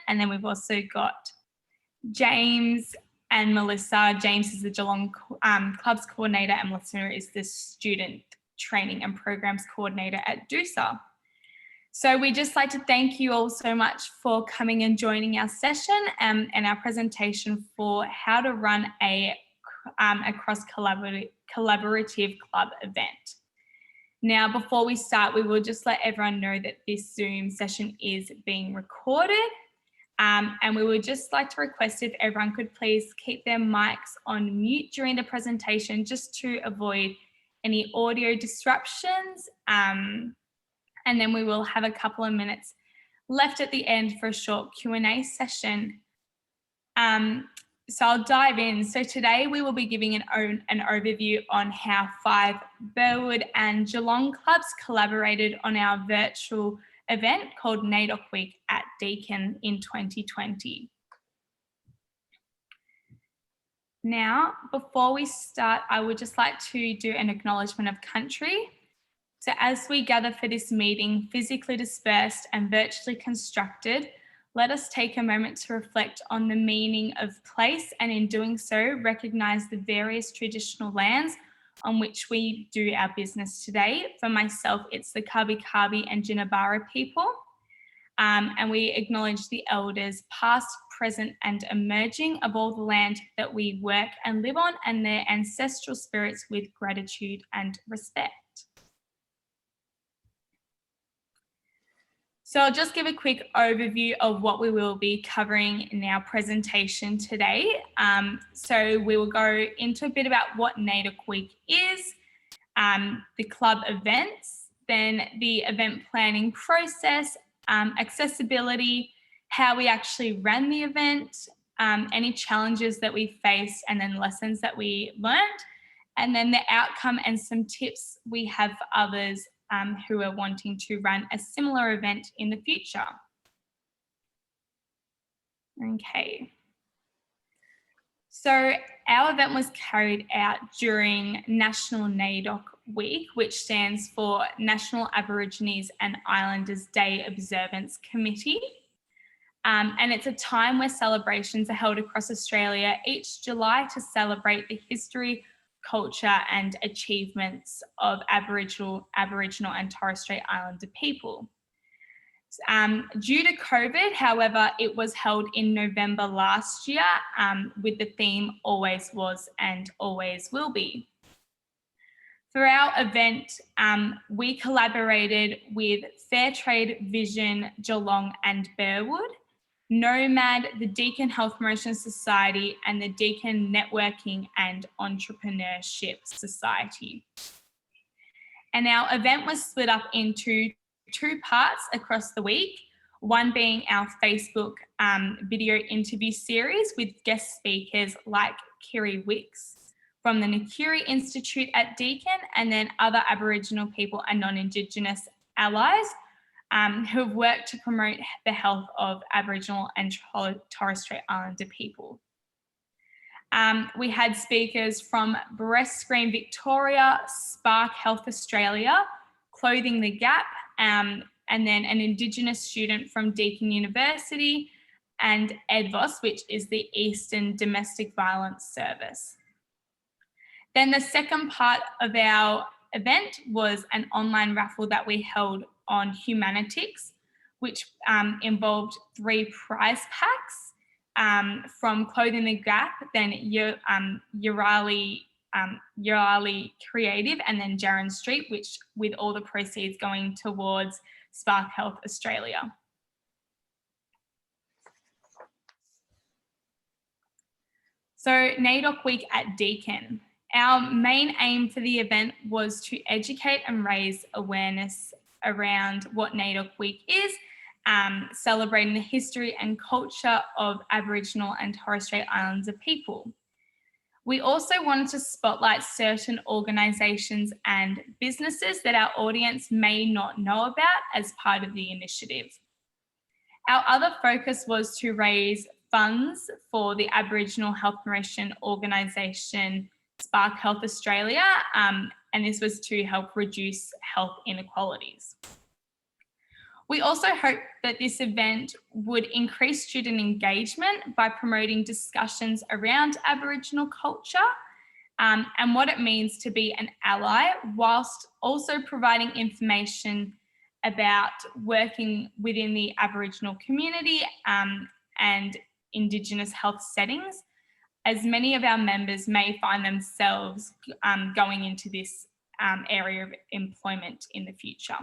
And then we've also got James and Melissa. James is the Geelong Clubs Coordinator and Melissa is the Student Training and Programs Coordinator at DUSA. So we'd just like to thank you all so much for coming and joining our session and our presentation for how to run a cross-collaborative club event. Now, before we start, we will just let everyone know that this Zoom session is being recorded. And we would just like to request if everyone could please keep their mics on mute during the presentation just to avoid any audio disruptions. And then we will have a couple of minutes left at the end for a short Q&A session. So I'll dive in. So today we will be giving an overview on how 5 Burwood and Geelong clubs collaborated on our virtual event called NAIDOC Week at Deakin in 2020. Now, before we start, I would just like to do an acknowledgement of country. So as we gather for this meeting, physically dispersed and virtually constructed, let us take a moment to reflect on the meaning of place, and in doing so, recognise the various traditional lands on which we do our business today. For myself, it's the Kabi Kabi and Jinnabara people. And we acknowledge the elders past, present and emerging of all the land that we work and live on, and their ancestral spirits with gratitude and respect. So I'll just give a quick overview of what we will be covering in our presentation today. So we will go into a bit about what NAIDOC Week is, the club events, then the event planning process, accessibility, how we actually ran the event, any challenges that we faced, and then lessons that we learned, and then the outcome and some tips we have for others who are wanting to run a similar event in the future. Okay. So our event was carried out during National NAIDOC Week, which stands for National Aborigines and Islanders Day Observance Committee. And it's a time where celebrations are held across Australia each July to celebrate the history, culture and achievements of Aboriginal and Torres Strait Islander people. Due to COVID, however, it was held in November last year with the theme Always Was and Always Will Be. For our event, we collaborated with Fairtrade Vision, Geelong and Burwood, Nomad, the Deakin Health Promotion Society and the Deakin Networking and Entrepreneurship Society. And our event was split up into 2 parts across the week, one being our Facebook video interview series with guest speakers like Kiri Wicks from the Nakiri Institute at Deakin, and then other Aboriginal people and non-Indigenous allies who have worked to promote the health of Aboriginal and Torres Strait Islander people. We had speakers from Breast Screen Victoria, Spark Health Australia, Clothing the Gap, and then an Indigenous student from Deakin University, and EDVOS, which is the Eastern Domestic Violence Service. Then the second part of our event was an online raffle that we held on Humanitics, which involved 3 prize packs from Clothing the Gap, then Urali Creative, and then Jaron Street, which with all the proceeds going towards Spark Health Australia. So NAIDOC Week at Deakin. Our main aim for the event was to educate and raise awareness around what NAIDOC Week is, celebrating the history and culture of Aboriginal and Torres Strait Islander people. We also wanted to spotlight certain organisations and businesses that our audience may not know about as part of the initiative. Our other focus was to raise funds for the Aboriginal health promotion organisation Spark Health Australia, and this was to help reduce health inequalities. We also hope that this event would increase student engagement by promoting discussions around Aboriginal culture and what it means to be an ally, whilst also providing information about working within the Aboriginal community and Indigenous health settings, as many of our members may find themselves going into this area of employment in the future.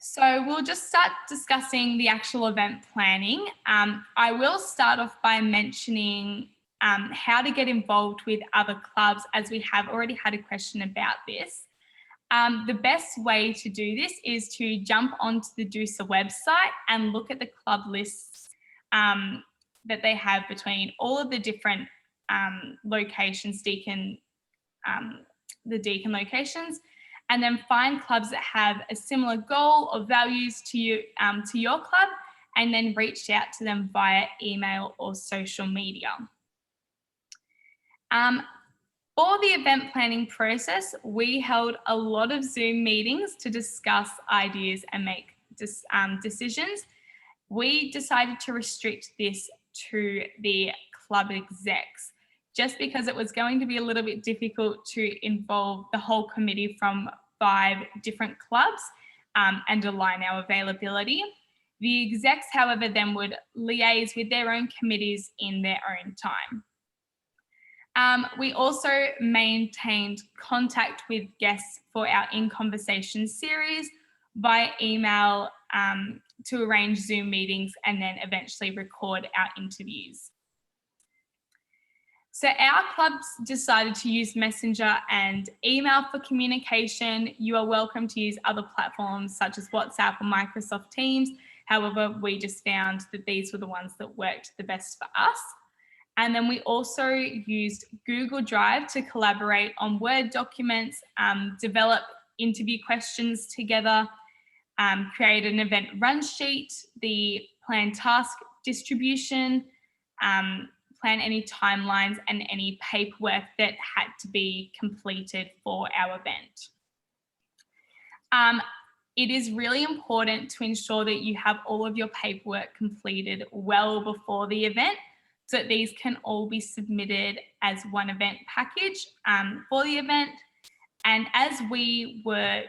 So we'll just start discussing the actual event planning. I will start off by mentioning how to get involved with other clubs, as we have already had a question about this. The best way to do this is to jump onto the DUSA website and look at the club lists that they have between all of the different locations, the Deakin locations, and then find clubs that have a similar goal or values to you, to your club, and then reach out to them via email or social media. For the event planning process, we held a lot of Zoom meetings to discuss ideas and make decisions. We decided to restrict this to the club execs, just because it was going to be a little bit difficult to involve the whole committee from 5 different clubs and align our availability. The execs, however, then would liaise with their own committees in their own time. We also maintained contact with guests for our In Conversation series by email to arrange Zoom meetings and then eventually record our interviews. So our clubs decided to use Messenger and email for communication. You are welcome to use other platforms such as WhatsApp or Microsoft Teams. However, we just found that these were the ones that worked the best for us. And then we also used Google Drive to collaborate on Word documents, develop interview questions together, create an event run sheet, the plan task distribution, plan any timelines and any paperwork that had to be completed for our event. It is really important to ensure that you have all of your paperwork completed well before the event, so that these can all be submitted as one event package for the event. And as we were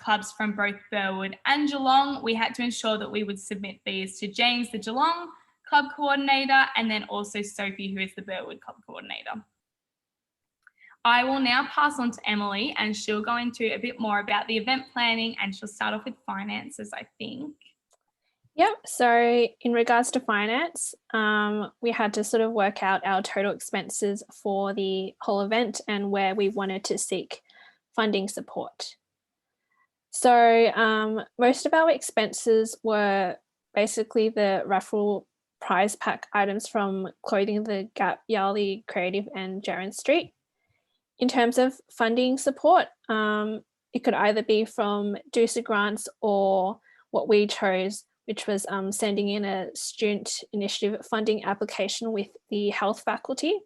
clubs from both Burwood and Geelong, we had to ensure that we would submit these to James, the Geelong club coordinator, and then also Sophie, who is the Burwood club coordinator. I will now pass on to Emily, and she'll go into a bit more about the event planning, and she'll start off with finances, I think. Yep, so in regards to finance, we had to sort of work out our total expenses for the whole event and where we wanted to seek funding support. So most of our expenses were basically the raffle prize pack items from Clothing the Gap, Yarley Creative and Jaron Street. In terms of funding support, it could either be from DUSA grants or what we chose, which was sending in a student initiative funding application with the health faculty.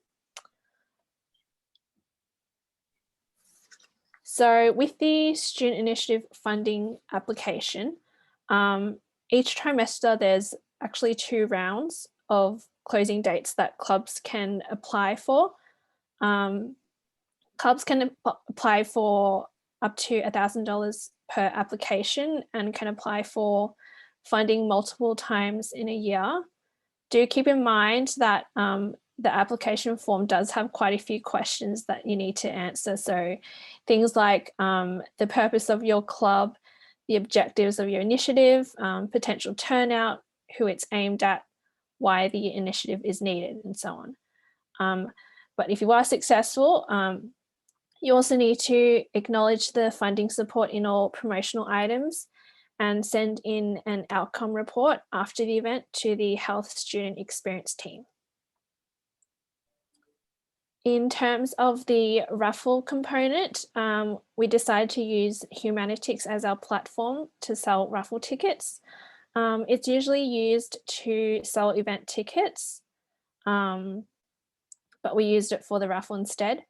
So with the student initiative funding application, each trimester there's actually 2 rounds of closing dates that clubs can apply for. Clubs can apply for up to $1,000 per application and can apply for funding multiple times in a year. Do keep in mind that the application form does have quite a few questions that you need to answer. So things like the purpose of your club, the objectives of your initiative, potential turnout, who it's aimed at, why the initiative is needed, and so on. But if you are successful, you also need to acknowledge the funding support in all promotional items and send in an outcome report after the event to the Health Student Experience team. In terms of the raffle component, we decided to use Humanitics as our platform to sell raffle tickets. It's usually used to sell event tickets, but we used it for the raffle instead.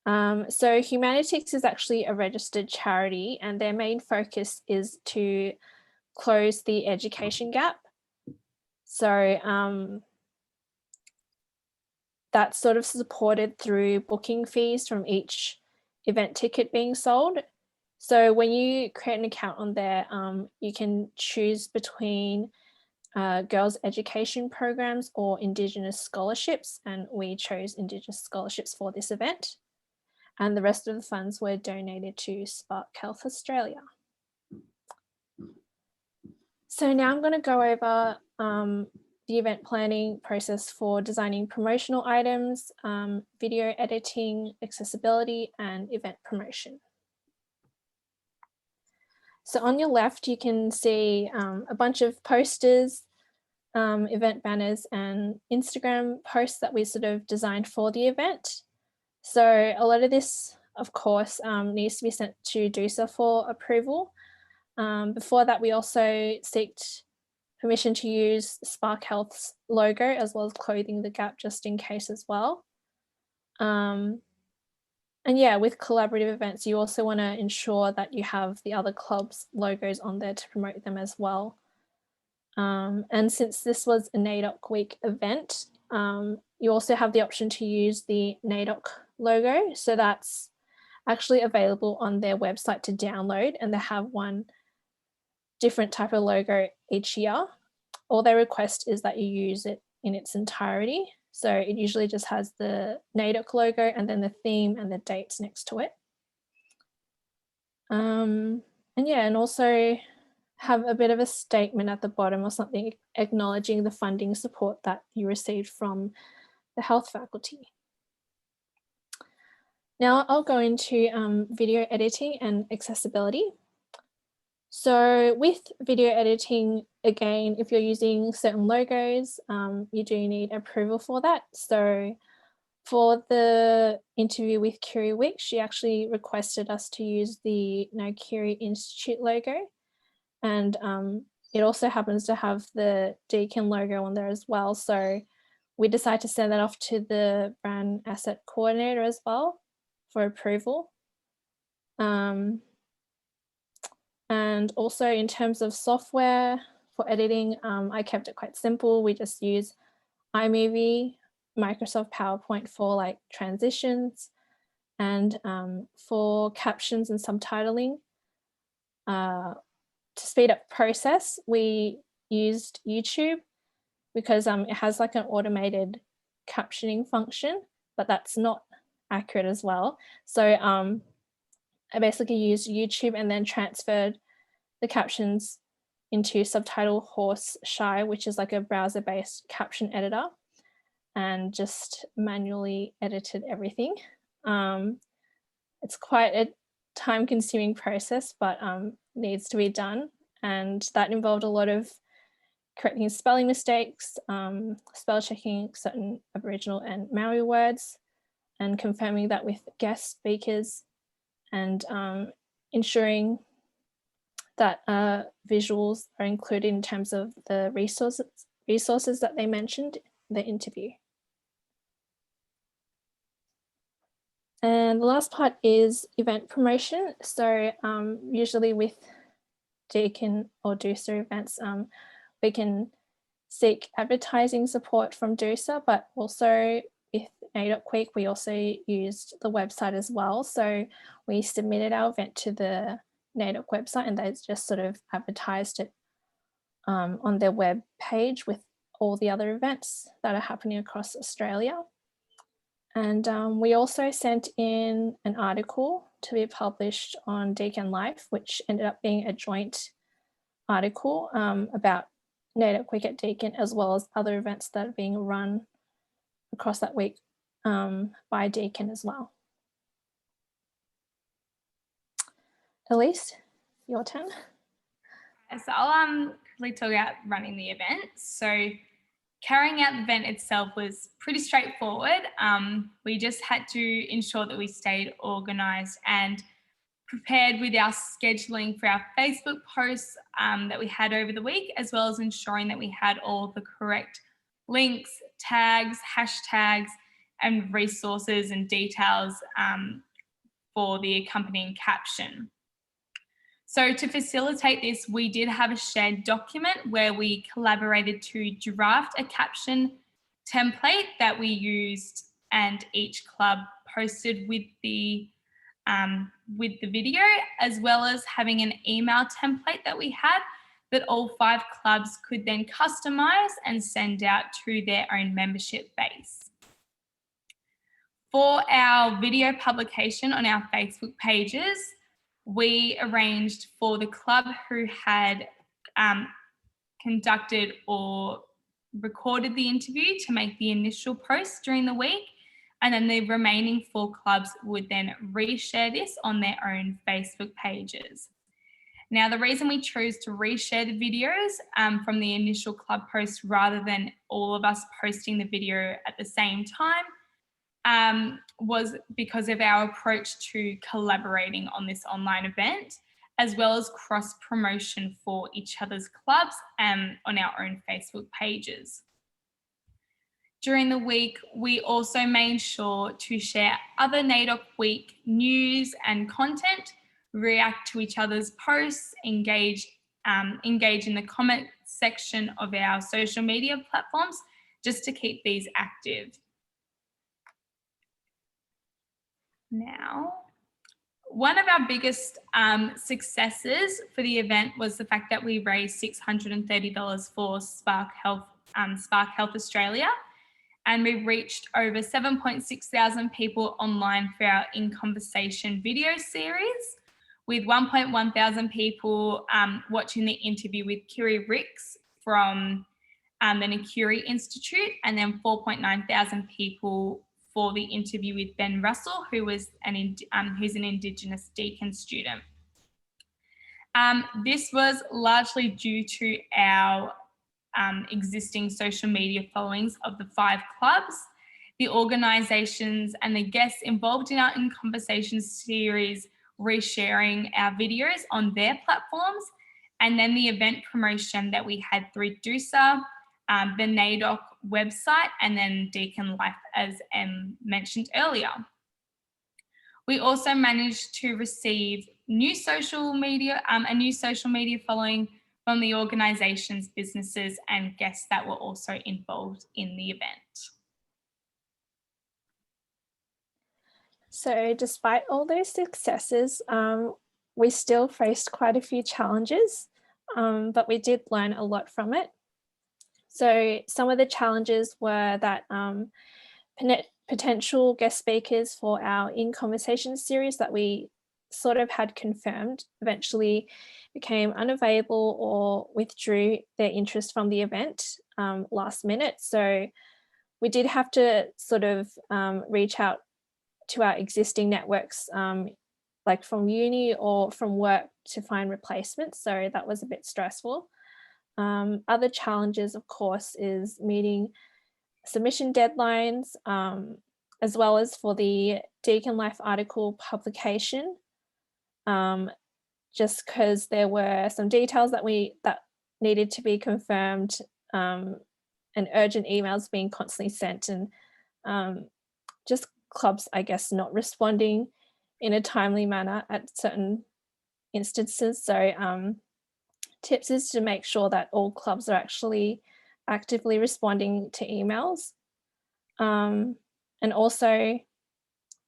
So Humanitix is actually a registered charity, and their main focus is to close the education gap. So that's sort of supported through booking fees from each event ticket being sold. So when you create an account on there, you can choose between girls' education programs or Indigenous scholarships, and we chose Indigenous scholarships for this event. And the rest of the funds were donated to Spark Health Australia. So now I'm going to go over the event planning process for designing promotional items, video editing, accessibility, and event promotion. So on your left, you can see a bunch of posters, event banners, and Instagram posts that we sort of designed for the event. So a lot of this, of course, needs to be sent to DUSA for approval. Before that, we also sought permission to use Spark Health's logo as well as Clothing the Gap just in case as well. And yeah, with collaborative events, you also want to ensure that you have the other clubs' logos on there to promote them as well. And since this was a NAIDOC week event, you also have the option to use the NAIDOC logo. So that's actually available on their website to download, and they have one different type of logo each year. All they request is that you use it in its entirety. So it usually just has the NAIDOC logo and then the theme and the dates next to it. And yeah, and also have a bit of a statement at the bottom or something acknowledging the funding support that you received from the health faculty. Now I'll go into video editing and accessibility. So with video editing, again, if you're using certain logos, you do need approval for that. So for the interview with Kiri Wick, she actually requested us to use the No Kiri Institute logo. And it also happens to have the Deakin logo on there as well. So we decided to send that off to the brand asset coordinator as well for approval. And also in terms of software for editing, I kept it quite simple. We just use iMovie, Microsoft PowerPoint for like transitions, and for captions and subtitling. To speed up process, we used YouTube because it has like an automated captioning function, but that's not accurate as well. So I basically used YouTube and then transferred the captions into Subtitle Horse Shy, which is like a browser-based caption editor, and just manually edited everything. It's quite a time-consuming process, but needs to be done. And that involved a lot of correcting spelling mistakes, spell checking certain Aboriginal and Maori words, and confirming that with guest speakers, and ensuring that visuals are included in terms of the resources that they mentioned in the interview. And the last part is event promotion. So usually with Deakin or DUSA events, we can seek advertising support from DUSA, but also with NAIDOC Week, we also used the website as well. So we submitted our event to the NAIDOC website, and they just sort of advertised it on their web page with all the other events that are happening across Australia. And we also sent in an article to be published on Deakin Life, which ended up being a joint article about NAIDOC Week at Deakin, as well as other events that are being run across that week by Deakin as well. Elise, your turn. So I'll quickly talk about running the event. So carrying out the event itself was pretty straightforward. We just had to ensure that we stayed organised and prepared with our scheduling for our Facebook posts that we had over the week, as well as ensuring that we had all the correct links, tags, hashtags, and resources and details for the accompanying caption. So to facilitate this, we did have a shared document where we collaborated to draft a caption template that we used, and each club posted with the video, as well as having an email template that we had that all 5 clubs could then customize and send out to their own membership base. For our video publication on our Facebook pages, we arranged for the club who had conducted or recorded the interview to make the initial post during the week, and then the remaining 4 clubs would then reshare this on their own Facebook pages. Now, the reason we chose to reshare the videos from the initial club post rather than all of us posting the video at the same time was because of our approach to collaborating on this online event, as well as cross-promotion for each other's clubs on our own Facebook pages. During the week, we also made sure to share other NAIDOC week news and content, react to each other's posts, engage in the comment section of our social media platforms, just to keep these active. Now, one of our biggest successes for the event was the fact that we raised $630 for Spark Health Australia, and we reached over 7.6 thousand people online for our In Conversation video series, with 1.1 thousand people watching the interview with Kiri Ricks from the Nakuri Institute, and then 4.9 thousand people for the interview with Ben Russell, who's an Indigenous Deakin student. This was largely due to our existing social media followings of the 5 clubs, the organisations and the guests involved in our In Conversation series resharing our videos on their platforms, and then the event promotion that we had through DUSA, the NAIDOC website, and then Deakin Life, as mentioned earlier. We also managed to receive a new social media following from the organisations, businesses and guests that were also involved in the event. So despite all those successes, we still faced quite a few challenges, but we did learn a lot from it. So some of the challenges were that potential guest speakers for our In Conversation series that we sort of had confirmed eventually became unavailable or withdrew their interest from the event last minute. So we did have to sort of reach out to our existing networks, like from uni or from work, to find replacements. So that was a bit stressful. Other challenges, of course, is meeting submission deadlines, as well as for the Deakin Life article publication, just because there were some details that needed to be confirmed, and urgent emails being constantly sent, and just clubs, I guess, not responding in a timely manner at certain instances. So tips is to make sure that all clubs are actually actively responding to emails, and also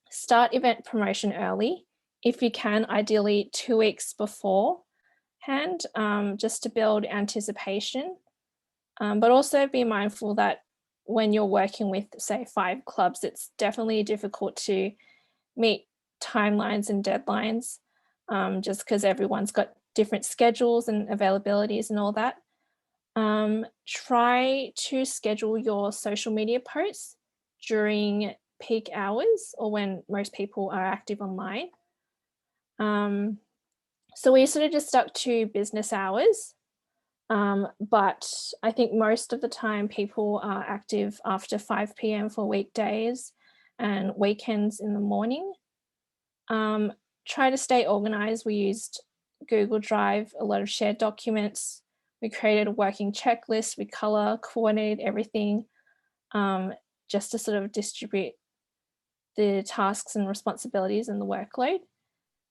start event promotion early if you can, ideally 2 weeks beforehand, just to build anticipation, but also be mindful that when you're working with, say, 5 clubs, it's definitely difficult to meet timelines and deadlines, just because everyone's got different schedules and availabilities and all that. Try to schedule your social media posts during peak hours or when most people are active online. So we sort of just stuck to business hours, but I think most of the time people are active after 5 p.m. for weekdays and weekends in the morning. Try to stay organized. We used Google Drive, a lot of shared documents. We created a working checklist. We color coordinated everything, just to sort of distribute the tasks and responsibilities and the workload,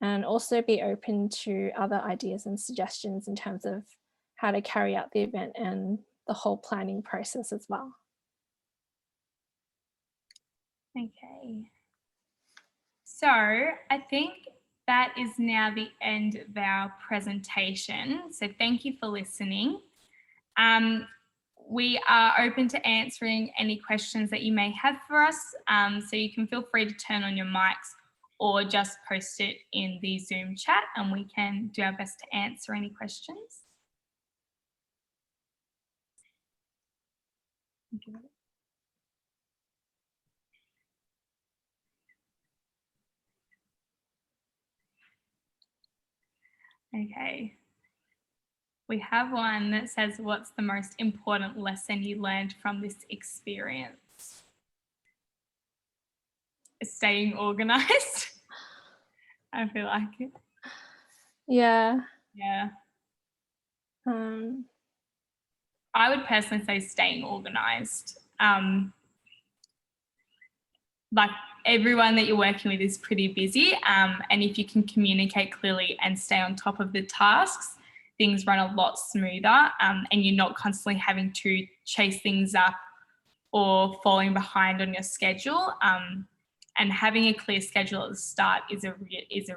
and also be open to other ideas and suggestions in terms of how to carry out the event and the whole planning process as well. Okay. So I think that is now the end of our presentation. So thank you for listening. We are open to answering any questions that you may have for us. So you can feel free to turn on your mics or just post it in the Zoom chat and we can do our best to answer any questions. Okay. We have one that says, what's the most important lesson you learned from this experience? Staying organized. I feel like it. Yeah. Yeah. I would personally say staying organized. Like everyone that you're working with is pretty busy. And if you can communicate clearly and stay on top of the tasks, things run a lot smoother, and you're not constantly having to chase things up or falling behind on your schedule. And having a clear schedule at the start is a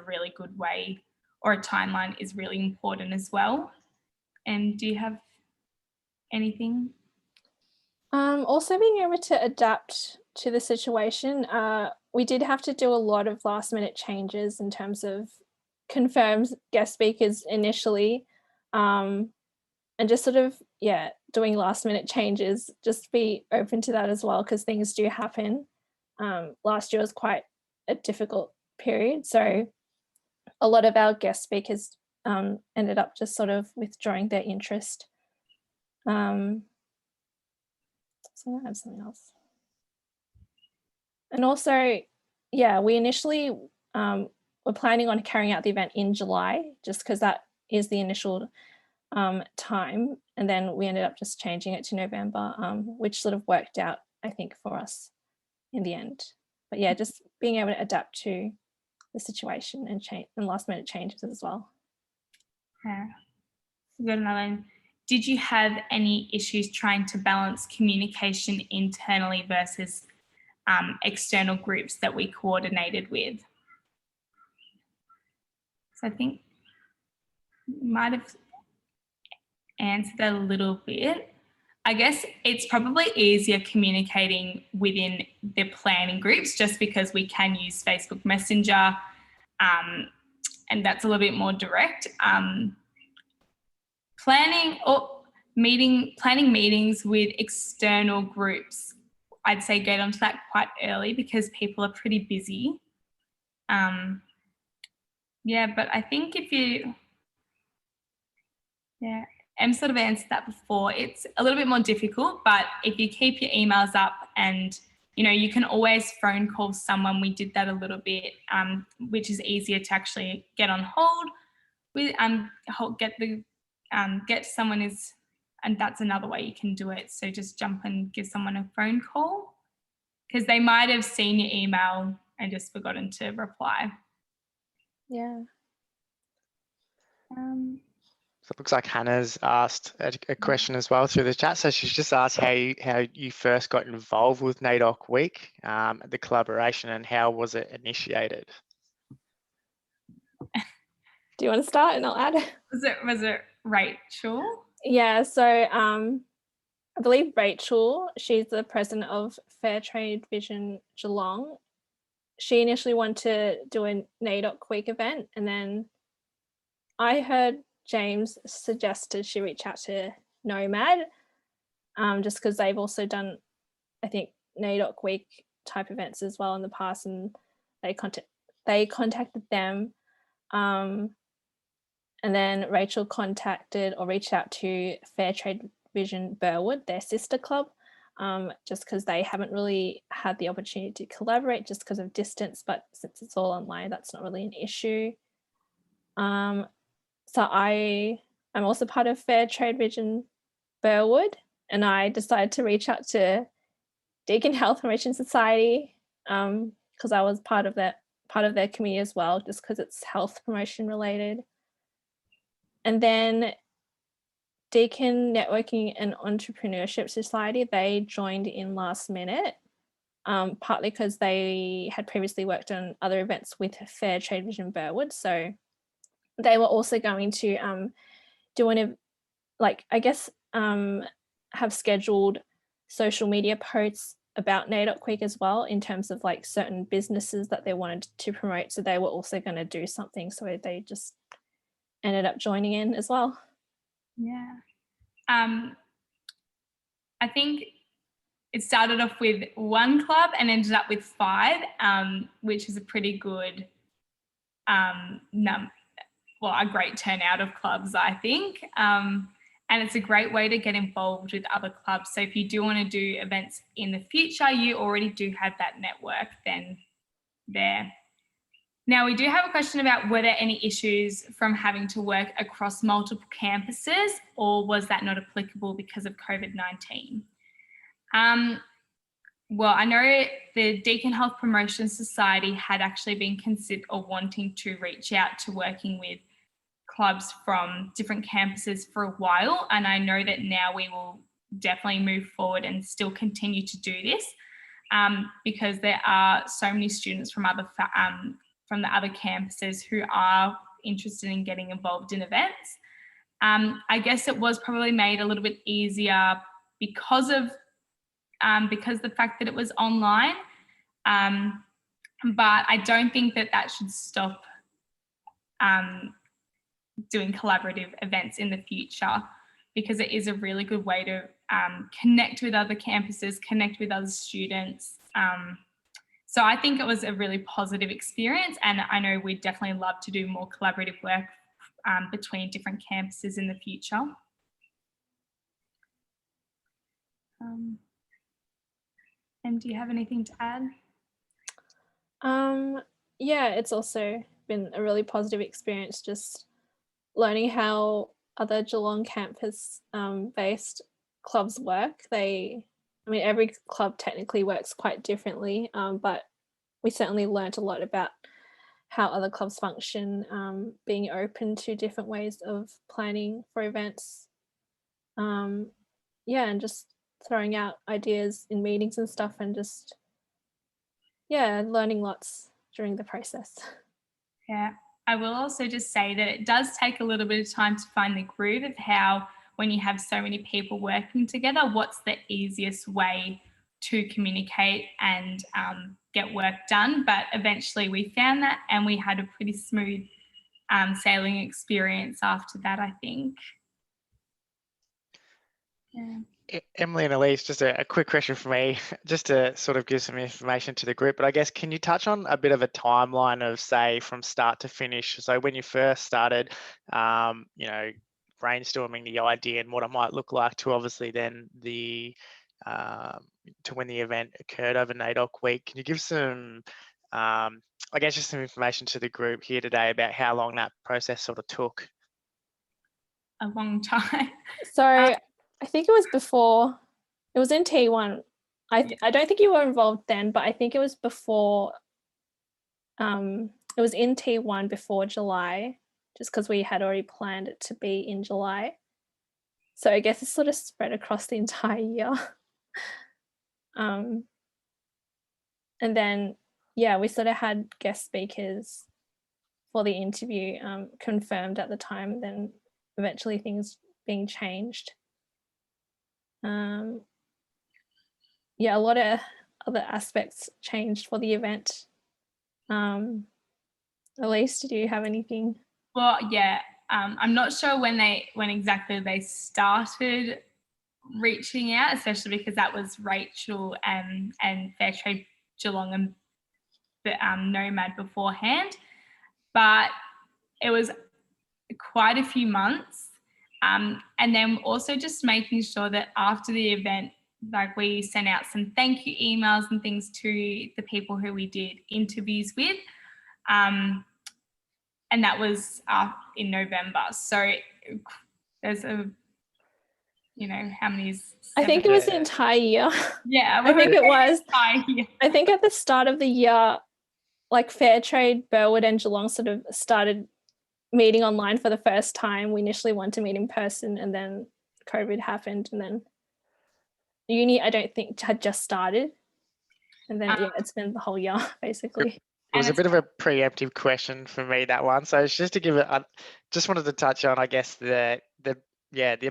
really good way, or a timeline is really important as well. And do you have anything? Also being able to adapt to the situation. We did have to do a lot of last minute changes in terms of confirmed guest speakers initially, and just sort of, yeah, doing last minute changes, just be open to that as well, because things do happen. Last year was quite a difficult period, so a lot of our guest speakers ended up just sort of withdrawing their interest. So I have something else. And also, yeah, we initially were planning on carrying out the event in July, just because that is the initial time. And then we ended up just changing it to November, which sort of worked out, I think, for us in the end. But yeah, just being able to adapt to the situation and change and last minute changes as well. Yeah. We've got another one. Did you have any issues trying to balance communication internally versus external groups that we coordinated with? So I think you might have answered that a little bit. I guess it's probably easier communicating within the planning groups just because we can use Facebook Messenger, and that's a little bit more direct. Planning meetings with external groups, I'd say get onto that quite early because people are pretty busy. Yeah, but I think if you, yeah, Em sort of answered that before. It's a little bit more difficult, but if you keep your emails up and, you know, you can always phone call someone. We did that a little bit, which is easier to actually get on hold with, get someone is, and that's another way you can do it. So just jump and give someone a phone call because they might have seen your email and just forgotten to reply. Yeah. So it looks like Hannah's asked a question as well through the chat. So she's just asked how you first got involved with NAIDOC Week, the collaboration, and how was it initiated? Do you want to start and I'll add? Was it Rachel? Yeah, so I believe Rachel, she's the president of Fair Trade Vision Geelong. She initially wanted to do a NAIDOC Week event, and then I heard James suggested she reach out to Nomad, just because they've also done, I think, NAIDOC Week type events as well in the past, and they contacted them. And then Rachel contacted or reached out to Fair Trade Vision Burwood, their sister club, just because they haven't really had the opportunity to collaborate just because of distance, but since it's all online, that's not really an issue. So I'm also part of Fair Trade Vision Burwood, and I decided to reach out to Deakin Health Promotion Society because I was part of their committee as well, just because it's health promotion related. And then Deakin Networking and Entrepreneurship Society, they joined in last minute, partly because they had previously worked on other events with Fair Trade Vision Burwood. So they were also going to do have scheduled social media posts about NAIDOC Week as well, in terms of like certain businesses that they wanted to promote. So they were also going to do something. So they just ended up joining in as well. Yeah. I think it started off with one club and ended up with 5, which is a pretty good a great turnout of clubs, I think. And it's a great way to get involved with other clubs. So if you do want to do events in the future, you already do have that network then there. Now, we do have a question about were there any issues from having to work across multiple campuses, or was that not applicable because of COVID-19? Well, I know the Deakin Health Promotion Society had actually been considered or wanting to reach out to working with clubs from different campuses for a while, and I know that now we will definitely move forward and still continue to do this because there are so many students from the other campuses who are interested in getting involved in events. I guess it was probably made a little bit easier because the fact that it was online, but I don't think that should stop doing collaborative events in the future, because it is a really good way to connect with other campuses, connect with other students. So I think it was a really positive experience, and I know we'd definitely love to do more collaborative work between different campuses in the future. And do you have anything to add? Yeah, it's also been a really positive experience, just learning how other Geelong campus based clubs work. Every club technically works quite differently, but we certainly learned a lot about how other clubs function, being open to different ways of planning for events. And just throwing out ideas in meetings and stuff, and just, learning lots during the process. Yeah, I will also just say that it does take a little bit of time to find the groove of how, when you have so many people working together, what's the easiest way to communicate and get work done. But eventually we found that, and we had a pretty smooth sailing experience after that, I think. Yeah. Emily and Elise, just a quick question for me, just to sort of give some information to the group, but I guess, can you touch on a bit of a timeline of, say, from start to finish? So when you first started, brainstorming the idea and what it might look like, to obviously then to when the event occurred over NAIDOC Week. Can you give some, just some information to the group here today about how long that process sort of took? A long time. So I think it was before, it was in T1. I don't think you were involved then, but I think it was before, it was in T1 before July, just because we had already planned it to be in July. So I guess it's sort of spread across the entire year. And then, we sort of had guest speakers for the interview confirmed at the time, then eventually things being changed. A lot of other aspects changed for the event. Elise, did you have anything? Well, yeah, I'm not sure when exactly they started reaching out, especially because that was Rachel and Fairtrade Geelong and the Nomad beforehand, but it was quite a few months. And then also just making sure that after the event, like, we sent out some thank you emails and things to the people who we did interviews with. And that was in November. So there's how many is 7? I think it was the entire year. Yeah, I think it was. Entire year. I think at the start of the year, like Fairtrade, Burwood and Geelong sort of started meeting online for the first time. We initially wanted to meet in person and then COVID happened, and then uni I don't think had just started. And then it's been the whole year basically. It was a bit of a preemptive question for me, that one. So it's just to give it, just wanted to touch on, I guess, the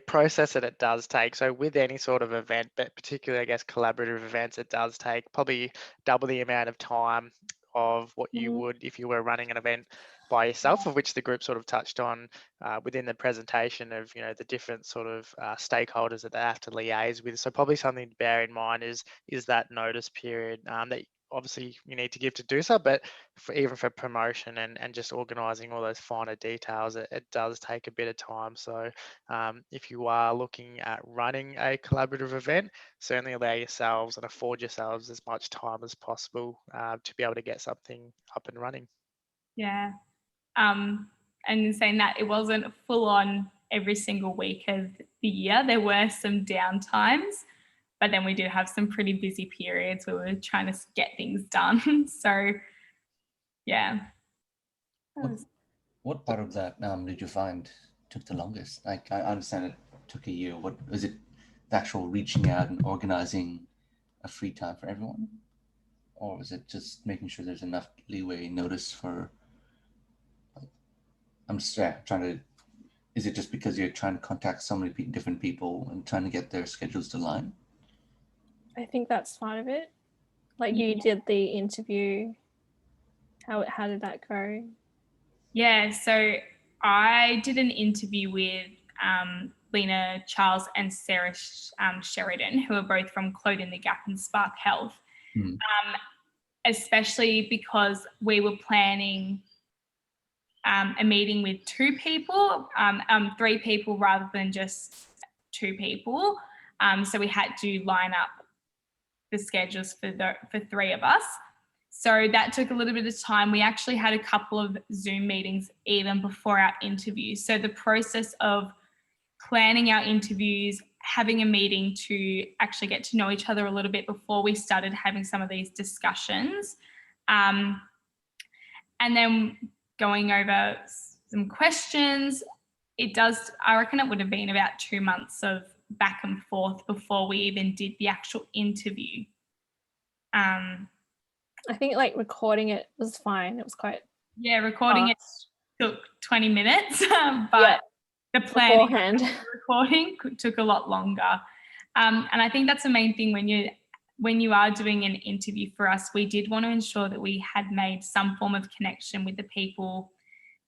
process that it does take. So with any sort of event, but particularly, I guess, collaborative events, it does take probably double the amount of time of what you would if you were running an event by yourself, of which the group sort of touched on within the presentation of, the different sort of stakeholders that they have to liaise with. So probably something to bear in mind is that notice period that obviously you need to give to do so, but even for promotion and just organising all those finer details, it does take a bit of time. So if you are looking at running a collaborative event, certainly allow yourselves and afford yourselves as much time as possible to be able to get something up and running. Yeah. And in saying that, it wasn't full on every single week of the year. There were some downtimes, but then we did have some pretty busy periods where we were trying to get things done. So, yeah. What part of that did you find took the longest? Like, I understand it took a year. What was it? The actual reaching out and organizing a free time for everyone, or was it just making sure there's enough leeway notice for? I'm just trying to. Is it just because you're trying to contact so many different people and trying to get their schedules to line? I think that's part of it. Like you did the interview. How did that go? Yeah, so I did an interview with Lena Charles and Sarah Sheridan, who are both from Clode in the Gap and Spark Health, especially because we were planning a meeting with 2 people, 3 people rather than just 2 people. So we had to line up the schedules for 3 of us. So that took a little bit of time. We actually had a couple of Zoom meetings even before our interview. So the process of planning our interviews, having a meeting to actually get to know each other a little bit before we started having some of these discussions. And then going over some questions, I reckon it would have been about 2 months of back and forth before we even did the actual interview. I think like recording it was fine. It was quite recording it took 20 minutes, but the planning and the recording took a lot longer. And I think that's the main thing when you are doing an interview for us. We did want to ensure that we had made some form of connection with the people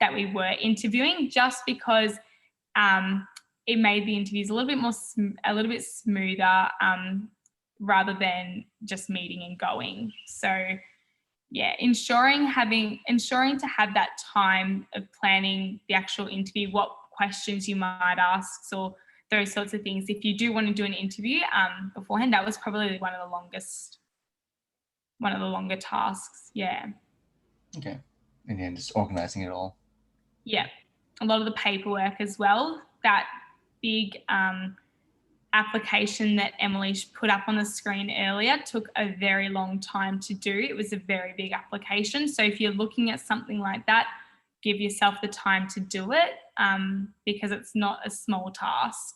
that we were interviewing, just because it made the interviews a little bit smoother rather than just meeting and going. So yeah, ensuring to have that time of planning the actual interview, what questions you might ask, or those sorts of things. If you do want to do an interview beforehand, that was probably one of the longer tasks. Yeah. Okay. And then just organizing it all. Yeah. A lot of the paperwork as well. That big application that Emily put up on the screen earlier took a very long time to do. It was a very big application. So if you're looking at something like that, give yourself the time to do it because it's not a small task.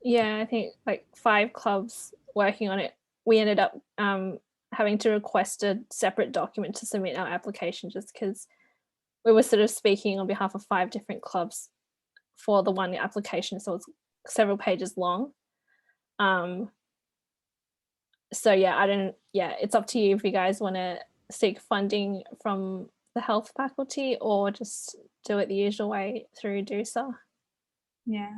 Yeah, I think like 5 clubs working on it. We ended up having to request a separate document to submit our application just because we were sort of speaking on behalf of 5 different clubs for the one application. So it's several pages long. So yeah, it's up to you if you guys want to seek funding from the health faculty or just do it the usual way through DUSA. Yeah.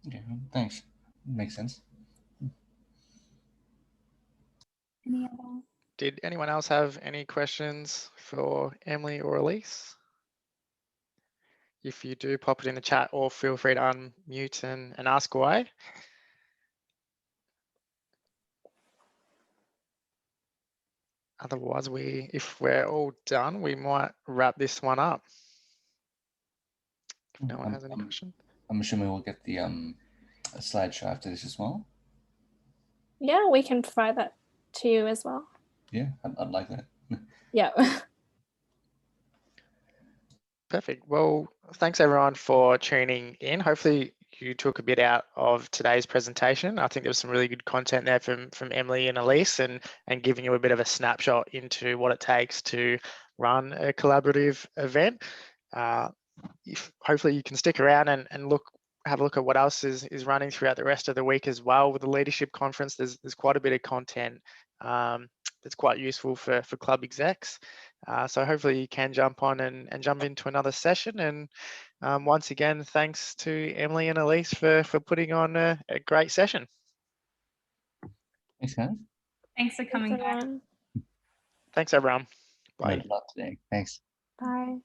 Okay, thanks. Makes sense. Did anyone else have any questions for Emily or Elise? If you do, pop it in the chat or feel free to unmute and ask away. Otherwise, if we're all done, we might wrap this one up. If no one has any questions. I'm assuming we'll get the slideshow after this as well. Yeah, we can provide that to you as well. Yeah, I'd like that. Yeah. Perfect. Well, thanks everyone for tuning in. Hopefully you took a bit out of today's presentation. I think there was some really good content there from Emily and Elise, and giving you a bit of a snapshot into what it takes to run a collaborative event. Hopefully you can stick around and have a look at what else is running throughout the rest of the week as well. With the leadership conference, there's quite a bit of content that's quite useful for club execs. So hopefully you can jump on and jump into another session. And once again, thanks to Emily and Elise for putting on a great session. Thanks, guys. Thanks for coming back. everyone. Thanks everyone. Bye. Learned a lot today. Thanks. Bye.